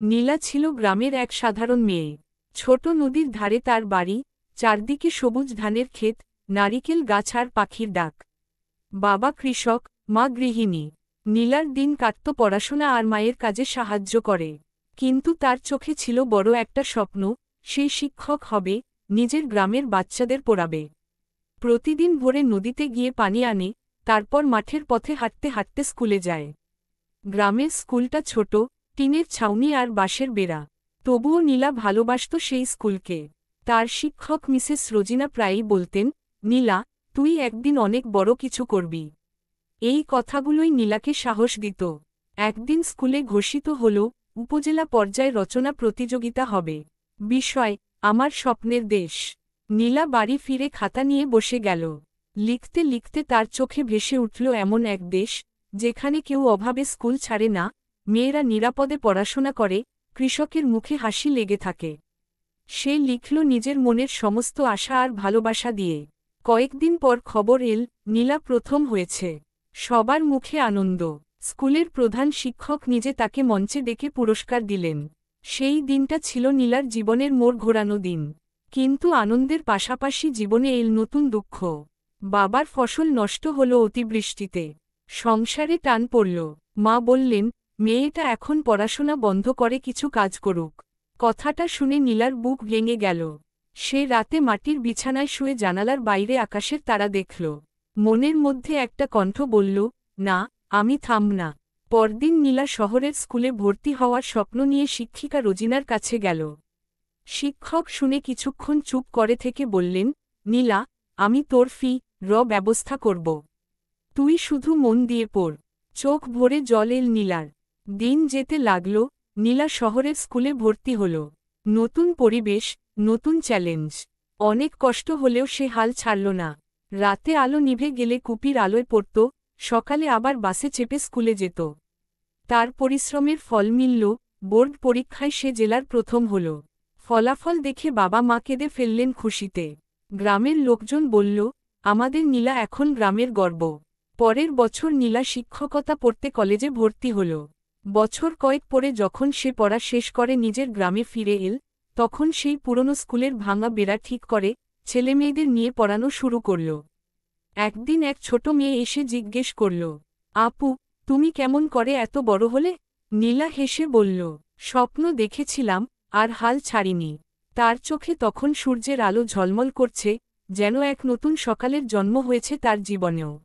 নীলা ছিল গ্রামের এক সাধারণ মেয়ে। ছোট নদীর ধারে তার বাড়ি, চারদিকে সবুজ ধানের ক্ষেত, নারিকেল গাছ আর পাখির ডাক। বাবা কৃষক, মা গৃহিণী। নীলার দিন কাটত পড়াশোনা আর মায়ের কাজে সাহায্য করে। কিন্তু তার চোখে ছিল বড় একটা স্বপ্ন, সে শিক্ষক হবে, নিজের গ্রামের বাচ্চাদের পড়াবে। প্রতিদিন ভোরে নদীতে গিয়ে পানি আনে, তারপর মাঠের পথে হাঁটতে হাঁটতে স্কুলে যায়। গ্রামের স্কুলটা ছোট, টিনের ছাউনি আর বাঁশের বেড়া। তবুও নীলা ভালোবাসত সেই স্কুলকে। তার শিক্ষক মিসেস রোজিনা প্রায়ই বলতেন, নীলা, তুই একদিন অনেক বড় কিছু করবি। এই কথাগুলোই নীলাকে সাহস দিত। একদিন স্কুলে ঘোষিত হল, উপজেলা পর্যায়ে রচনা প্রতিযোগিতা হবে। বিষয়, আমার স্বপ্নের দেশ। নীলা বাড়ি ফিরে খাতা নিয়ে বসে গেল। লিখতে লিখতে তার চোখে ভেসে উঠল এমন এক দেশ, যেখানে কেউ অভাবে স্কুল ছাড়ে না, মেয়েরা নিরাপদে পড়াশোনা করে, কৃষকের মুখে হাসি লেগে থাকে। সে লিখল নিজের মনের সমস্ত আশা আর ভালোবাসা দিয়ে। কয়েকদিন পর খবর এল, নীলা প্রথম হয়েছে। সবার মুখে আনন্দ। স্কুলের প্রধান শিক্ষক নিজে তাকে মঞ্চে ডেকে পুরস্কার দিলেন। সেই দিনটা ছিল নীলার জীবনের মোড় ঘোরানো দিন। কিন্তু আনন্দের পাশাপাশি জীবনে এল নতুন দুঃখ। বাবার ফসল নষ্ট হল অতিবৃষ্টিতে। সংসারে টান পড়ল। মা বললেন, মেয়েটা এখন পড়াশোনা বন্ধ করে কিছু কাজ করুক। কথাটা শুনে নীলার বুক ভেঙে গেল। সে রাতে মাটির বিছানায় শুয়ে জানালার বাইরে আকাশের তারা দেখল। মনের মধ্যে একটা কণ্ঠ বলল, না, আমি থাম না। পরদিন নীলা শহরের স্কুলে ভর্তি হওয়ার স্বপ্ন নিয়ে শিক্ষিকা রোজিনার কাছে গেল। শিক্ষক শুনে কিছুক্ষণ চুপ করে থেকে বললেন, নীলা, আমি তোর ব্যবস্থা করব। তুই শুধু মন দিয়ে পড়। চোখ ভরে জল এল নীলার। দিন যেতে লাগল, নীলা শহরের স্কুলে ভর্তি হল। নতুন পরিবেশ, নতুন চ্যালেঞ্জ। অনেক কষ্ট হলেও সে হাল ছাড়ল না। রাতে আলো নিভে গেলে কুপির আলোয় পড়ত, সকালে আবার বাসে চেপে স্কুলে যেত। তার পরিশ্রমের ফল মিলল, বোর্ড পরীক্ষায় সে জেলার প্রথম হল। ফলাফল দেখে বাবা মা কেঁদে ফেললেন খুশিতে। গ্রামের লোকজন বলল, আমাদের নীলা এখন গ্রামের গর্ব। পরের বছর নীলা শিক্ষকতা পড়তে কলেজে ভর্তি হল। বছর কয়েক পরে যখন সে পড়া শেষ করে নিজের গ্রামে ফিরে এল, তখন সেই পুরনো স্কুলের ভাঙা বেড়া ঠিক করে, ছেলেমেয়েদের নিয়ে পড়ানো শুরু করল। একদিন এক ছোট মেয়ে এসে জিজ্ঞেস করল, আপু, তুমি কেমন করে এত বড় হলে? নীলা হেসে বলল, স্বপ্ন দেখেছিলাম, আর হাল ছাড়িনি। তার চোখে তখন সূর্যের আলো ঝলমল করছে, যেন এক নতুন সকালের জন্ম হয়েছে তার জীবনেও।